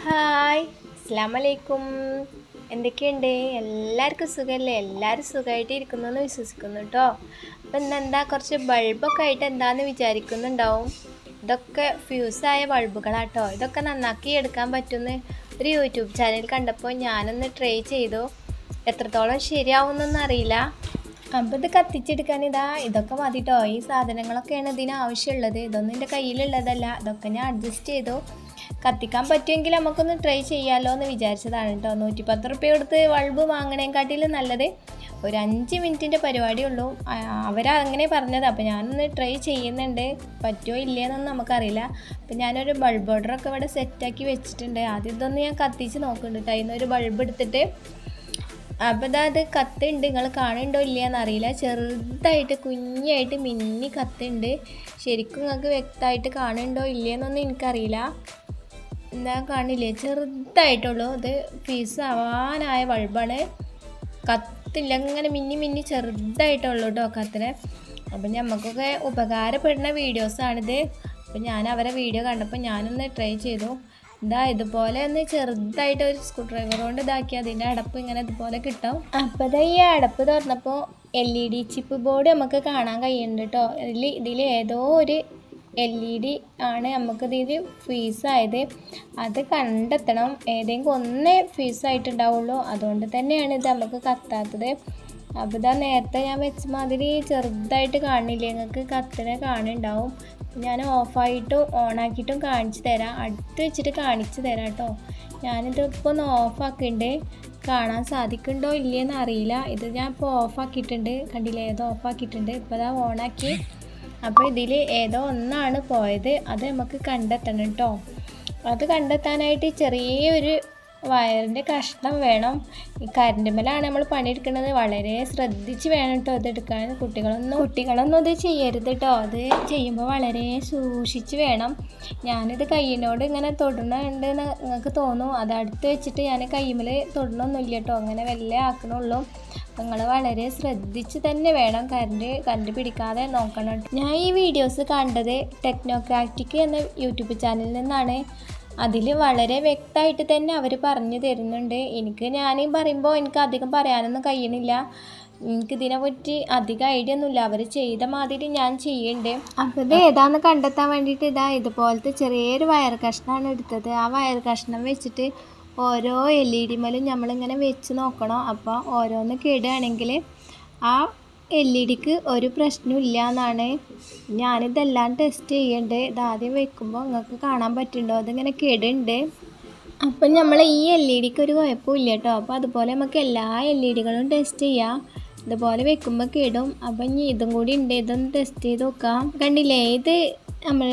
Hi അസ്സലാമലൈക്കും. എന്തൊക്കെയുണ്ട്? എല്ലാവർക്കും സുഖമല്ലേ? എല്ലാവരും സുഖമായിട്ട് ഇരിക്കുന്നു എന്ന് വിശ്വസിക്കുന്നു കേട്ടോ. അപ്പം ഇന്നെന്താ കുറച്ച് ബൾബൊക്കെ ആയിട്ട് എന്താണെന്ന് വിചാരിക്കുന്നുണ്ടാവും. ഇതൊക്കെ ഫ്യൂസായ ബൾബുകളാട്ടോ. ഇതൊക്കെ നന്നാക്കി എടുക്കാൻ പറ്റുന്ന ഒരു യൂട്യൂബ് ചാനൽ കണ്ടപ്പോൾ ഞാനൊന്ന് ട്രൈ ചെയ്തു. എത്രത്തോളം ശരിയാവുമെന്നൊന്നും അറിയില്ല. അപ്പോൾ ഇത് കത്തിച്ചെടുക്കാൻ ഇതൊക്കെ മതി കേട്ടോ. ഈ സാധനങ്ങളൊക്കെയാണ് ഇതിന് ആവശ്യമുള്ളത്. ഇതൊന്നും എൻ്റെ കയ്യിലുള്ളതല്ല. ഇതൊക്കെ ഞാൻ അഡ്ജസ്റ്റ് ചെയ്തു. കത്തിക്കാൻ പറ്റുമെങ്കിൽ നമുക്കൊന്ന് ട്രൈ ചെയ്യാമല്ലോ എന്ന് വിചാരിച്ചതാണ് കേട്ടോ. 110 റുപ്യ കൊടുത്ത് ബൾബ് വാങ്ങണേക്കാട്ടിലും നല്ലത് ഒരു 5 മിനിറ്റിൻ്റെ പരിപാടിയുള്ളൂ. അവരങ്ങനെ പറഞ്ഞത്. അപ്പോൾ ഞാനൊന്ന് ട്രൈ ചെയ്യുന്നുണ്ട്. പറ്റുമോ ഇല്ലയെന്നൊന്നും നമുക്കറിയില്ല. അപ്പോൾ ഞാനൊരു ബൾബ് ഓർഡറൊക്കെ ഇവിടെ സെറ്റാക്കി വെച്ചിട്ടുണ്ട്. ആദ്യം ഇതൊന്ന് ഞാൻ കത്തിച്ച് നോക്കുന്നുണ്ട്. അതിൽ നിന്നൊരു ബൾബ് എടുത്തിട്ട് അപ്പോൾ അത് കത്തുണ്ട്. നിങ്ങൾ കാണുന്നുണ്ടോ ഇല്ലയെന്ന് അറിയില്ല. ചെറുതായിട്ട് കുഞ്ഞായിട്ട് മിന്നി കത്തുണ്ട്. ശരിക്കും നിങ്ങൾക്ക് വ്യക്തമായിട്ട് കാണുന്നുണ്ടോ ഇല്ലയെന്നൊന്നും എനിക്കറിയില്ല. എന്താ കാണില്ലേ? ചെറുതായിട്ടുള്ളൂ. ഇത് ഫീസ് ആവാനായ ബൾബാണ്. കത്തില്ല, ഇങ്ങനെ മിന്നി ചെറുതായിട്ടുള്ളൂ കേട്ടോ കത്തിനെ. അപ്പം നമുക്കൊക്കെ ഉപകാരപ്പെടുന്ന വീഡിയോസാണിത്. അപ്പം ഞാൻ അവരെ വീഡിയോ കണ്ടപ്പോൾ ഞാനൊന്ന് ട്രൈ ചെയ്തു. ഇതുപോലെ ഒന്ന് ചെറുതായിട്ട് ഒരു സ്ക്രൂ ഡ്രൈവർ കൊണ്ട് ഇതാക്കി അതിൻ്റെ അടപ്പ് ഇങ്ങനെ ഇതുപോലെ കിട്ടും. അപ്പോൾ ഈ അടപ്പ് തുറന്നപ്പോൾ LED ചിപ്പ് ബോർഡ് നമുക്ക് കാണാൻ കഴിയുന്നുണ്ട് കേട്ടോ. ഇതിൽ ഏതോ ഒരു LED ആണ് നമുക്കിതിൽ ഫീസായത്. അത് കണ്ടെത്തണം. ഏതെങ്കിലും ഒന്നേ ഫീസായിട്ടുണ്ടാവുള്ളൂ. അതുകൊണ്ട് തന്നെയാണ് ഇത് നമുക്ക് കത്താത്തത്. അപ്പോൾ നേരത്തെ ഞാൻ വെച്ച മാതിരി ചെറുതായിട്ട് കാണില്ലേ? നിങ്ങൾക്ക് കത്തിനെ കാണുന്നുണ്ടാവും. ഞാൻ ഓഫായിട്ടും ഓണാക്കിയിട്ടും കാണിച്ചു തരാം. അടുത്ത് വെച്ചിട്ട് കാണിച്ചു തരാം കേട്ടോ. ഞാനിതിപ്പോൾ ഒന്ന് ഓഫാക്കിയിട്ടുണ്ട്. കാണാൻ സാധിക്കുന്നുണ്ടോ ഇല്ലയെന്ന് അറിയില്ല. ഇത് ഞാൻ ഇപ്പോൾ ഓഫാക്കിയിട്ടുണ്ട്. കണ്ടില്ലേ? ഏതോ ഓഫാക്കിയിട്ടുണ്ട്. ഇപ്പോൾ അതാ ഓണാക്കി. അപ്പോൾ ഇതിൽ ഏതോ ഒന്നാണ് പോയത്. അത് നമുക്ക് കണ്ടെത്തണം കേട്ടോ. അത് കണ്ടെത്താനായിട്ട് ചെറിയൊരു വയറിൻ്റെ കഷ്ണം വേണം. ഈ കറണ്ട് മേലാണ് നമ്മൾ പണിയെടുക്കുന്നത്. വളരെ ശ്രദ്ധിച്ച് വേണം കേട്ടോ ഇതെടുക്കാൻ. കുട്ടികളൊന്നും ഇത് ചെയ്യരുത് കേട്ടോ. അത് ചെയ്യുമ്പോൾ വളരെ സൂക്ഷിച്ച് വേണം. ഞാനിത് കയ്യിനോട് ഇങ്ങനെ തൊടണുണ്ട് എന്ന് നിങ്ങൾക്ക് തോന്നും. അത് അടുത്ത് വെച്ചിട്ട് ഞാൻ കയ്യുമ്മൽ തൊടണമൊന്നുമില്ല കേട്ടോ. അങ്ങനെ വല്ല ആക്കണുള്ളൂ. നിങ്ങൾ വളരെ ശ്രദ്ധിച്ച് തന്നെ വേണം കറണ്ട് പിടിക്കാതെ നോക്കണം. ഞാൻ ഈ വീഡിയോസ് കണ്ടത് ടെക്നോക്രാറ്റിക് എന്ന യൂട്യൂബ് ചാനലിൽ നിന്നാണ്. അതിൽ വളരെ വ്യക്തമായിട്ട് തന്നെ അവർ പറഞ്ഞു തരുന്നുണ്ട്. ഞാൻ പറയുമ്പോൾ എനിക്ക് അധികം പറയാനൊന്നും കഴിയണില്ല. എനിക്കിതിനെ പറ്റി അധികം ഐഡിയ ഒന്നുമില്ല. അവർ ചെയ്ത മാതിരി ഞാൻ ചെയ്യുന്നുണ്ട്. അപ്പോൾ ഇത് ഏതാണെന്ന് കണ്ടെത്താൻ വേണ്ടിയിട്ട് ഇതുപോലത്തെ ചെറിയൊരു വയർ കഷ്ണമാണ് എടുത്തത്. ആ വയർ കഷ്ണം വെച്ചിട്ട് ഓരോ LED മേലും നമ്മളിങ്ങനെ വെച്ച് നോക്കണം. അപ്പോൾ ഓരോന്ന് കേടുകയാണെങ്കിൽ ആ LED-ക്ക് ഒരു പ്രശ്നമില്ല എന്നാണ്. ഞാനിതെല്ലാം ടെസ്റ്റ് ചെയ്യണ്ടേ. ഇതാദ്യം വെക്കുമ്പോൾ നിങ്ങൾക്ക് കാണാൻ പറ്റുന്നുണ്ടോ? അതിങ്ങനെ കേടുണ്ട്. അപ്പം നമ്മൾ ഈ LED-ക്ക് ഒരു കുഴപ്പമില്ല കേട്ടോ. അപ്പോൾ അതുപോലെ നമുക്ക് എല്ലാ LED-കളും ടെസ്റ്റ് ചെയ്യാം. ഇതുപോലെ വെക്കുമ്പോൾ കേടും. അപ്പം ഇനി ഇതും കൂടി ഉണ്ട്. ഇതൊന്ന് ടെസ്റ്റ് ചെയ്ത് നോക്കാം. കണ്ടില്ലേ? ഇത് നമ്മൾ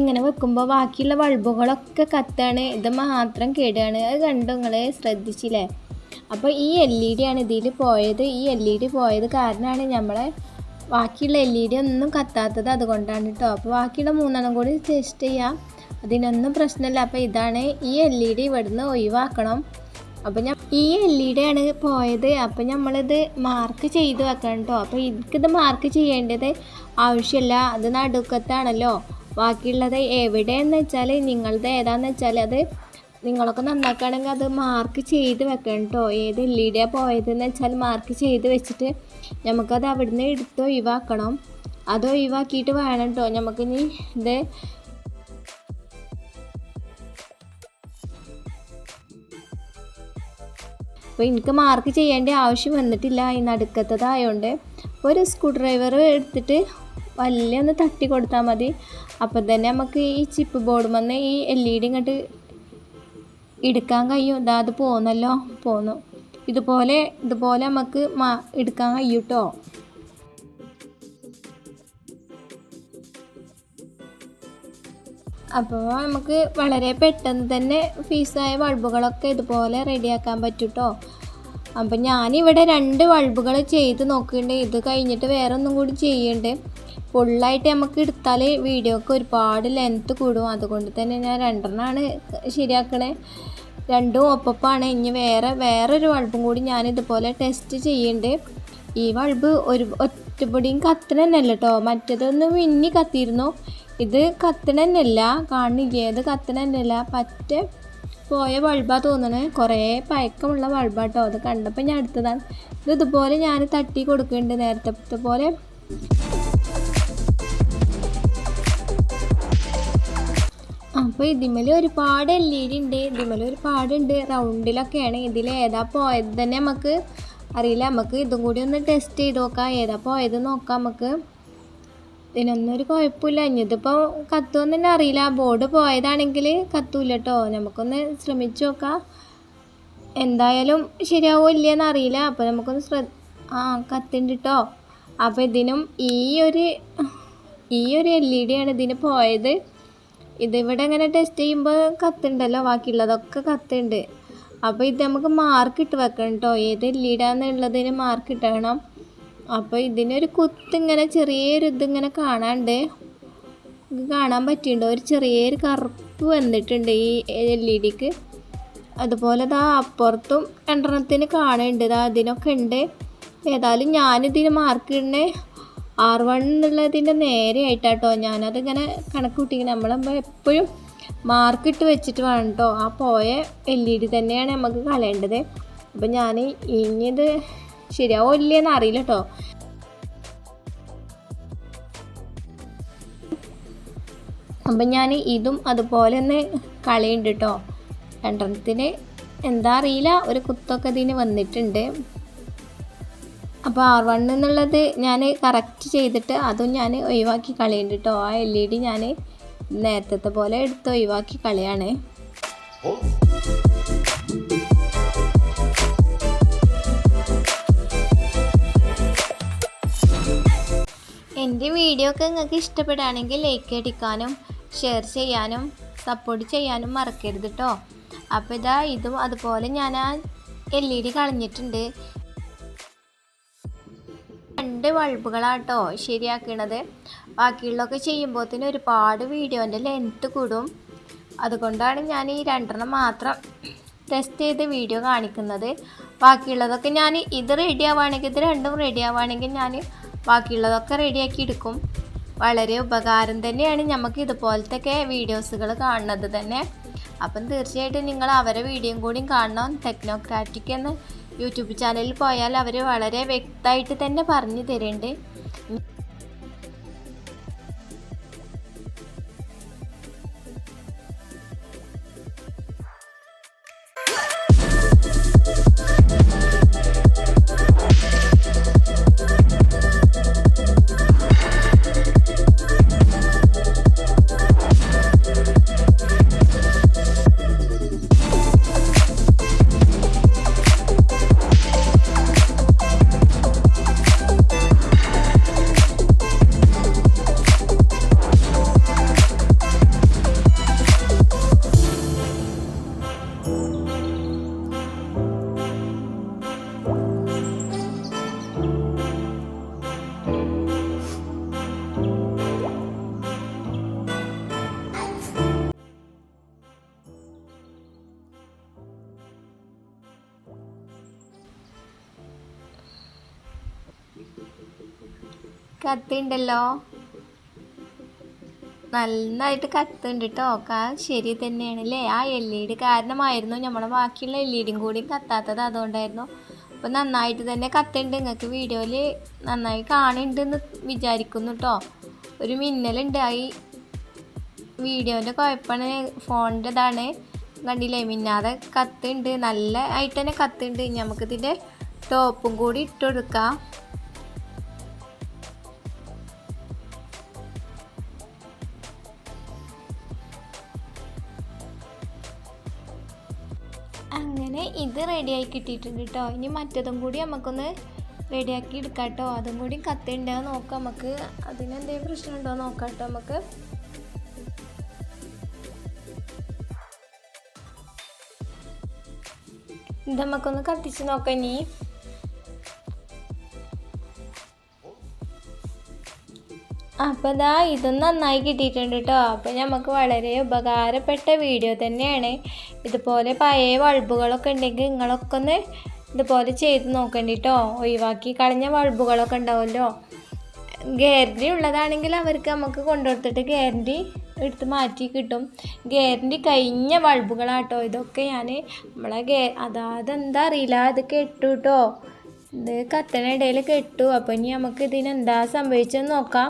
ഇങ്ങനെ വെക്കുമ്പോൾ ബാക്കിയുള്ള ബൾബുകളൊക്കെ കത്താണ്. ഇത് മാത്രം കേടുകയാണ്. അത് കണ്ടു നിങ്ങൾ ശ്രദ്ധിച്ചില്ലേ? അപ്പോൾ ഈ LED ആണ് ഇതിൽ പോയത്. ഈ LED പോയത് കാരണമാണ് നമ്മളെ ബാക്കിയുള്ള LED ഒന്നും കത്താത്തത്. അതുകൊണ്ടാണ് കേട്ടോ. അപ്പോൾ ബാക്കിയുള്ള 3 കൂടി ടെസ്റ്റ് ചെയ്യാം. അതിനൊന്നും പ്രശ്നമില്ല. അപ്പോൾ ഇതാണ് ഈ LED ഇവിടുന്ന് ഒഴിവാക്കണം. അപ്പോൾ ഈ LED ആണ് പോയത്. അപ്പോൾ നമ്മളിത് മാർക്ക് ചെയ്ത് വെക്കണം കേട്ടോ. അപ്പോൾ എനിക്കിത് മാർക്ക് ചെയ്യേണ്ടത് ആവശ്യമില്ല. അത് നടുക്കത്താണല്ലോ. ബാക്കിയുള്ളത് എവിടെയെന്ന് വെച്ചാൽ നിങ്ങളത് ഏതാണെന്ന് വെച്ചാൽ അത് നിങ്ങളൊക്കെ നന്നാക്കുകയാണെങ്കിൽ അത് മാർക്ക് ചെയ്ത് വെക്കണം കേട്ടോ. ഏത് LED പോയതെന്ന് വെച്ചാൽ മാർക്ക് ചെയ്ത് വെച്ചിട്ട് നമുക്കത് അവിടുന്ന് എടുത്ത് ഒഴിവാക്കണം. അത് ഒഴിവാക്കിയിട്ട് വേണം കേട്ടോ നമുക്കിനി ഇത് അപ്പോൾ എനിക്ക് മാർക്ക് ചെയ്യേണ്ട ആവശ്യം വന്നിട്ടില്ല. ഈ നടുക്കത്തതായതുകൊണ്ട് ഒരു സ്ക്രൂ ഡ്രൈവർ എടുത്തിട്ട് വലിയ ഒന്ന് തട്ടി കൊടുത്താൽ മതി. അപ്പം തന്നെ നമുക്ക് ഈ ചിപ്പ് ബോർഡ് വന്ന് ഈ LED ഇങ്ങോട്ട് എടുക്കാൻ കഴിയും. അത് പോന്നു. ഇതുപോലെ നമുക്ക് എടുക്കാൻ കഴിയും കേട്ടോ. അപ്പോൾ നമുക്ക് വളരെ പെട്ടെന്ന് തന്നെ ഫീസായ ബൾബുകളൊക്കെ ഇതുപോലെ റെഡിയാക്കാൻ പറ്റും കേട്ടോ. അപ്പം ഞാനിവിടെ 2 ബൾബുകൾ ചെയ്ത് നോക്കുന്നുണ്ട്. ഇത് കഴിഞ്ഞിട്ട് വേറെ ഒന്നും കൂടി ചെയ്യുന്നുണ്ട്. ഫുള്ളായിട്ട് നമുക്ക് എടുത്താൽ വീഡിയോക്ക് ഒരുപാട് ലെങ്ത്ത് കൂടും. അതുകൊണ്ട് തന്നെ ഞാൻ 2 ശരിയാക്കണേ. 2 ഒപ്പമാണ്. ഇനി വേറൊരു ബൾബും കൂടി ഞാനിതുപോലെ ടെസ്റ്റ് ചെയ്യുന്നുണ്ട്. ഈ ബൾബ് ഒറ്റപ്പൊടിയും കത്തണന്നല്ല കേട്ടോ. മറ്റേതൊന്ന് മിന്നി കത്തിയിരുന്നു. ഇത് കത്തണന്നല്ല. കാണില്ലേ? ഇത് കത്തണന്നല്ല. പറ്റ പോയ ബൾബാ തോന്നണേ, കുറേ പഴക്കമുള്ള ബൾബാട്ടോ. അത് കണ്ടപ്പോൾ ഞാൻ എടുത്തതാണ്. ഇതുപോലെ ഞാൻ തട്ടി കൊടുക്കുന്നുണ്ട് നേരത്തെ പോലെ. അപ്പോൾ ഇതിന്മേൽ ഒരുപാട് LED ഉണ്ട്, ഇതിന്മേൽ ഒരുപാടുണ്ട്, റൗണ്ടിലൊക്കെയാണ്. ഇതിൽ ഏതാ പോയത് തന്നെ നമുക്ക് അറിയില്ല. നമുക്ക് ഇതും കൂടി ഒന്ന് ടെസ്റ്റ് ചെയ്ത് നോക്കാം, ഏതാ പോയത് നോക്കാം. നമുക്ക് ഇതിനൊന്നും ഒരു കുഴപ്പമില്ല. ഇതിപ്പോൾ കത്തുമെന്ന് തന്നെ അറിയില്ല. ബോർഡ് പോയതാണെങ്കിൽ കത്തൂല കേട്ടോ. നമുക്കൊന്ന് ശ്രമിച്ച് നോക്കാം, എന്തായാലും ശരിയാവോ ഇല്ലയെന്ന് അറിയില്ല. അപ്പോൾ നമുക്കൊന്ന് കത്തുണ്ട് കേട്ടോ. അപ്പോൾ ഇതിനും ഈ ഒരു LED ആണ് ഇതിന് പോയത്. ഇതിവിടെ ഇങ്ങനെ ടെസ്റ്റ് ചെയ്യുമ്പോൾ കത്തുണ്ടല്ലോ, ബാക്കിയുള്ളതൊക്കെ കത്തുണ്ട്. അപ്പോൾ ഇത് നമുക്ക് മാർക്ക് ഇട്ട് വെക്കണം കേട്ടോ, ഏത് LED ആണെന്നുള്ളതിന് മാർക്ക് ഇട്ടണം. അപ്പോൾ ഇതിനൊരു ഇങ്ങനെ ചെറിയൊരു ഇതിങ്ങനെ കാണാണ്ട്, കാണാൻ പറ്റിയിട്ടുണ്ടോ? ഒരു ചെറിയൊരു കറുപ്പ് വന്നിട്ടുണ്ട് ഈ LEDക്ക്. അതുപോലെ അപ്പുറത്തും രണ്ടെണ്ണത്തിന് കാണുന്നുണ്ട്, അതിനൊക്കെ ഉണ്ട്. ഏതായാലും ഞാനിതിന് മാർക്ക് ഇടണേ R1 എന്നുള്ളതിൻ്റെ നേരെ ആയിട്ടാട്ടോ ഞാനതിങ്ങനെ കണക്ക് കൂട്ടിക്കണം. നമ്മളപ്പോൾ എപ്പോഴും മാർക്കിട്ട് വെച്ചിട്ട് വേണം കേട്ടോ. ആ പോയ LED തന്നെയാണ് നമുക്ക് കളയേണ്ടത്. അപ്പം ഞാൻ ഇനിയത് ശരിയാവോ ഇല്ലയെന്ന് അറിയില്ല കേട്ടോ. അപ്പം ഞാൻ ഇതും അതുപോലെ ഒന്ന് കളയുന്നുണ്ട് കേട്ടോ. രണ്ടെണ്ണത്തിന് എന്താ അറിയില്ല, ഒരു കുത്തൊക്കെ ഇതിന് വന്നിട്ടുണ്ട്. അപ്പോൾ R1 എന്നുള്ളത് ഞാൻ കറക്റ്റ് ചെയ്തിട്ട് അതും ഞാൻ ഒഴിവാക്കി കളയുന്നുണ്ട് കേട്ടോ. ആ LED ഞാൻ നേരത്തെ പോലെ എടുത്ത് ഒഴിവാക്കി കളയാണ്. എൻ്റെ വീഡിയോ ഒക്കെ നിങ്ങൾക്ക് ഇഷ്ടപ്പെടുകയാണെങ്കിൽ ലൈക്ക് അടിക്കാനും ഷെയർ ചെയ്യാനും സപ്പോർട്ട് ചെയ്യാനും മറക്കരുത് കേട്ടോ. അപ്പോൾ ഇതും അതുപോലെ ഞാൻ ആ LED കളഞ്ഞിട്ടുണ്ട്. 2 ബൾബുകളാട്ടോ ശരിയാക്കണത്. ബാക്കിയുള്ളതൊക്കെ ചെയ്യുമ്പോഴത്തേന് ഒരുപാട് വീഡിയോൻ്റെ ലെങ്ത്ത് കൂടും. അതുകൊണ്ടാണ് ഞാൻ ഈ 2 മാത്രം ടെസ്റ്റ് ചെയ്ത് വീഡിയോ കാണിക്കുന്നത്. ബാക്കിയുള്ളതൊക്കെ ഞാൻ ഇത് റെഡി ആവുകയാണെങ്കിൽ, ഇത് രണ്ടും റെഡി ആവുകയാണെങ്കിൽ ഞാൻ ബാക്കിയുള്ളതൊക്കെ റെഡിയാക്കി എടുക്കും. വളരെ ഉപകാരം തന്നെയാണ് നമുക്ക് ഇതുപോലത്തെ വീഡിയോസുകൾ കാണുന്നത് തന്നെ. അപ്പം തീർച്ചയായിട്ടും നിങ്ങൾ അവരെ വീഡിയോയും കൂടി കാണണം. ടെക്നോക്രാറ്റിക് എന്ന യൂട്യൂബ് ചാനലിൽ പോയാൽ അവർ വളരെ വ്യക്തമായിട്ട് തന്നെ പറഞ്ഞു തരുന്നുണ്ട്. കത്തുണ്ടല്ലോ, നന്നായിട്ട് കത്തുണ്ട് കേട്ടോ. ശരി തന്നെയാണ് അല്ലേ. ആ LED കാരണമായിരുന്നു നമ്മളെ ബാക്കിയുള്ള LEDയും കൂടി കത്താത്തത്, അതുകൊണ്ടായിരുന്നു. അപ്പോൾ നന്നായിട്ട് തന്നെ കത്തുണ്ട്. നിങ്ങൾക്ക് വീഡിയോയിൽ നന്നായി കാണുന്നുണ്ടെന്ന് വിചാരിക്കുന്നു കേട്ടോ. ഒരു മിന്നലുണ്ട്. ഈ വീഡിയോൻ്റെ കുഴപ്പമാണ്, ഫോണിൻ്റെ ഇതാണ്. കണ്ടില്ലേ, മിന്നാതെ കത്തുണ്ട്, നല്ല ആയിട്ട് തന്നെ കത്തുണ്ട്. നമുക്കിതിൻ്റെ ടോപ്പും കൂടി ഇട്ട് കൊടുക്കാം. അങ്ങനെ ഇത് റെഡിയായി കിട്ടിയിട്ടുണ്ട് കേട്ടോ. ഇനി മറ്റതും കൂടി നമുക്കൊന്ന് റെഡിയാക്കി എടുക്കാം കേട്ടോ. അതും കൂടി കത്തുണ്ടോ നോക്കാം നമുക്ക്, അതിനെന്തെങ്കിലും പ്രശ്നമുണ്ടോ നോക്കാം കേട്ടോ. നമുക്ക് ഇത് നമുക്കൊന്ന് കത്തിച്ച് നോക്കാം ഇനി. അപ്പോൾ ഇതും നന്നായി കിട്ടിയിട്ടുണ്ട് കേട്ടോ. അപ്പോൾ നമുക്ക് വളരെ ഉപകാരപ്പെട്ട വീഡിയോ തന്നെയാണ്. ഇതുപോലെ പഴയ ബൾബുകളൊക്കെ ഉണ്ടെങ്കിൽ നിങ്ങളൊക്കെ ഒന്ന് ഇതുപോലെ ചെയ്ത് നോക്കണ്ട കേട്ടോ. ഒഴിവാക്കി കളഞ്ഞ ബൾബുകളൊക്കെ ഉണ്ടാവുമല്ലോ, ഗ്യാരണ്ടി ഉള്ളതാണെങ്കിൽ അവർക്ക് നമുക്ക് കൊണ്ടുകൊടുത്തിട്ട് ഗ്യാരണ്ടി എടുത്ത് മാറ്റി കിട്ടും. ഗ്യാരണ്ടി കഴിഞ്ഞ ബൾബുകളാട്ടോ ഇതൊക്കെ. ഞാൻ നമ്മളെ അതെന്താ അറിയില്ല, ഇത് കെട്ടു കേട്ടോ, ഇത് കത്തണ ഇടയിൽ കെട്ടു. അപ്പോൾ ഇനി നമുക്ക് ഇതിനെന്താ സംഭവിച്ചതെന്ന് നോക്കാം.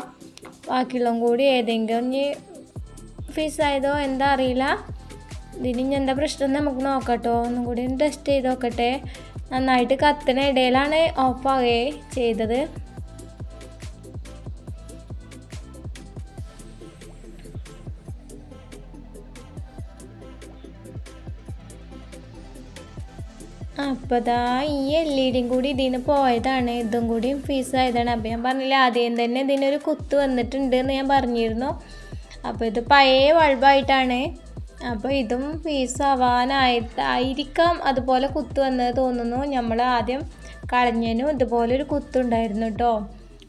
ബാക്കിയുള്ളതും കൂടി ഏതെങ്കിലും ഇനി ഫീസായതോ എന്താ അറിയില്ല. ഇതിന് ഇനി എന്താ പ്രശ്നം നമുക്ക് നോക്കട്ടോ, ഒന്നും കൂടി ടെസ്റ്റ് ചെയ്ത് നോക്കട്ടെ. നന്നായിട്ട് കത്തണ ഇടയിലാണ് ഓഫാകെ ചെയ്തത്. അപ്പോൾ ദാ ഈ LED കൂടി ഇതിന് പോയതാണ്, ഇതും കൂടി ഫീസായതാണ്. അപ്പോൾ ഞാൻ പറഞ്ഞില്ല ആദ്യം തന്നെ ഇതിനൊരു കുത്ത് വന്നിട്ടുണ്ട് എന്ന് ഞാൻ പറഞ്ഞിരുന്നു. ഇത് പഴയ ബൾബായിട്ടാണ്. അപ്പോൾ ഇതും ഫീസാവാനായിട്ടായിരിക്കാം അതുപോലെ കുത്ത് വന്നത് തോന്നുന്നു. നമ്മൾ ആദ്യം കളഞ്ഞതിനും ഇതുപോലൊരു കുത്തുണ്ടായിരുന്നു കേട്ടോ.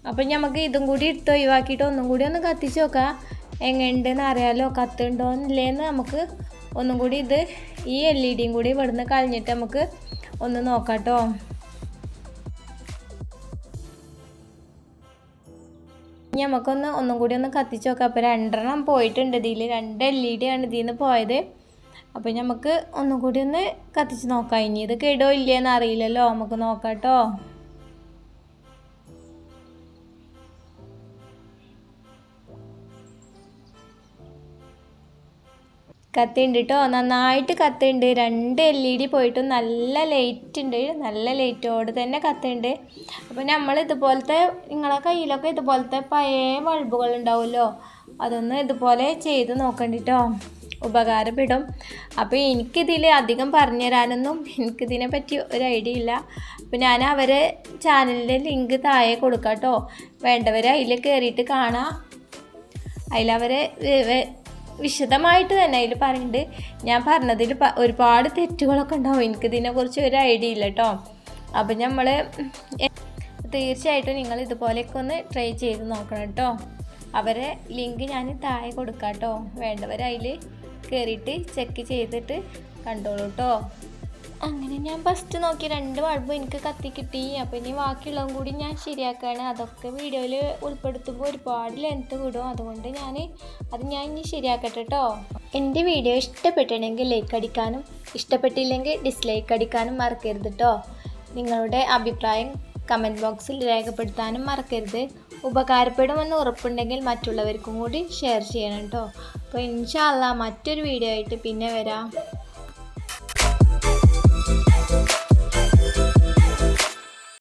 അപ്പോൾ നമുക്ക് ഇതും കൂടി എടുത്ത് ഒഴിവാക്കിയിട്ട് ഒന്നും കൂടി ഒന്ന് കത്തിച്ച് നോക്കാം, എങ്ങനെയുണ്ടെന്ന് അറിയാമല്ലോ, കത്തുണ്ടോന്നില്ലേന്ന് നമുക്ക് ഒന്നും കൂടി ഈ LED കൂടി ഇവിടുന്ന് കളഞ്ഞിട്ട് നമുക്ക് ഒന്ന് നോക്കാം കേട്ടോ. ഒന്നും കൂടി ഒന്ന് കത്തിച്ച് നോക്കാം. അപ്പോൾ 2 പോയിട്ടുണ്ട് ഇതിൽ, 2 LED ആണ് ഇതിൽ നിന്ന് പോയത്. അപ്പോൾ നമുക്ക് ഒന്നും കൂടി ഒന്ന് കത്തിച്ച് നോക്കാം. ഇനി ഇത് കേടോ ഇല്ലയെന്ന് അറിയില്ലല്ലോ, നമുക്ക് നോക്കാം കേട്ടോ. കത്തിയുണ്ട് കേട്ടോ, നന്നായിട്ട് കത്തിയുണ്ട്. 2 LED പോയിട്ടും നല്ല ലൈറ്റ് ഉണ്ട്, നല്ല ലൈറ്റോട് തന്നെ കത്തിയുണ്ട്. അപ്പോൾ നമ്മൾ ഇതുപോലത്തെ നിങ്ങളെ കയ്യിലൊക്കെ ഇതുപോലത്തെ പഴയ ബൾബുകൾ ഉണ്ടാവുമല്ലോ, അതൊന്ന് ഇതുപോലെ ചെയ്ത് നോക്കണ്ട കേട്ടോ, ഉപകാരപ്പെടും. അപ്പോൾ എനിക്കിതിൽ അധികം പറഞ്ഞു തരാനൊന്നും എനിക്കിതിനെ പറ്റി ഒരു ഐഡിയ ഇല്ല. അപ്പോൾ ഞാൻ അവരെ ചാനലിൻ്റെ ലിങ്ക് താഴെ കൊടുക്കാം കേട്ടോ, വേണ്ടവർ അതിൽ കയറിയിട്ട് കാണാം. അതിലവരെ വിശദമായിട്ട് തന്നെ അതിൽ പറയുന്നുണ്ട്. ഞാൻ പറഞ്ഞതിൽ ഒരുപാട് തെറ്റുകളൊക്കെ ഉണ്ടാവും, എനിക്കിതിനെക്കുറിച്ച് ഒരു ഐഡിയ ഇല്ല കേട്ടോ. അപ്പം നമ്മൾ തീർച്ചയായിട്ടും നിങ്ങൾ ഇതുപോലെയൊക്കെ ഒന്ന് ട്രൈ ചെയ്ത് നോക്കണം കേട്ടോ. അവരെ ലിങ്ക് ഞാൻ താഴെ കൊടുക്കാം കേട്ടോ, വേണ്ടവർ അതിൽ കയറിയിട്ട് ചെക്ക് ചെയ്തിട്ട് കണ്ടോളൂ കേട്ടോ. അങ്ങനെ ഞാൻ ഫസ്റ്റ് നോക്കി 2 ബൾബ് എനിക്ക് കത്തി കിട്ടി. അപ്പോൾ ഇനി ബാക്കിയുള്ളതും കൂടി ഞാൻ ശരിയാക്കുകയാണ്. അതൊക്കെ വീഡിയോയിൽ ഉൾപ്പെടുത്തുമ്പോൾ ഒരുപാട് ലെങ്ത്ത് വിടും, അതുകൊണ്ട് ഞാൻ ഇനി ശരിയാക്കട്ടെ കേട്ടോ. എൻ്റെ വീഡിയോ ഇഷ്ടപ്പെട്ടിട്ടുണ്ടെങ്കിൽ ലൈക്ക് അടിക്കാനും ഇഷ്ടപ്പെട്ടില്ലെങ്കിൽ ഡിസ്ലൈക്ക് അടിക്കാനും മറക്കരുത് കേട്ടോ. നിങ്ങളുടെ അഭിപ്രായം കമൻറ്റ് ബോക്സിൽ രേഖപ്പെടുത്താനും മറക്കരുത്. ഉപകാരപ്പെടുമെന്ന് ഉറപ്പുണ്ടെങ്കിൽ മറ്റുള്ളവർക്കും കൂടി ഷെയർ ചെയ്യണം കേട്ടോ. അപ്പോൾ ഇൻഷാ അല്ലാഹ് മറ്റൊരു വീഡിയോ ആയിട്ട് പിന്നെ വരാം.